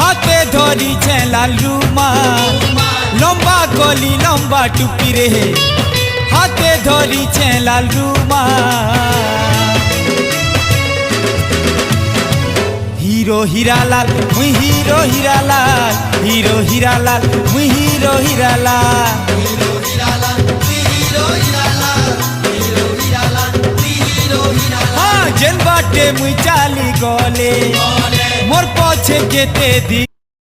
हाथे धरी छे लाल रुमाल लंबा कली लंबा टुपी रे हाथे धरी छे लाल रुमाल हीरो हीरालाल मुई हीरो हीरालाल हीरो हीरालाल मुई हीरो हीरालाल हाँ जेन बाटे मुई चाली गले मोर पछे केते दी।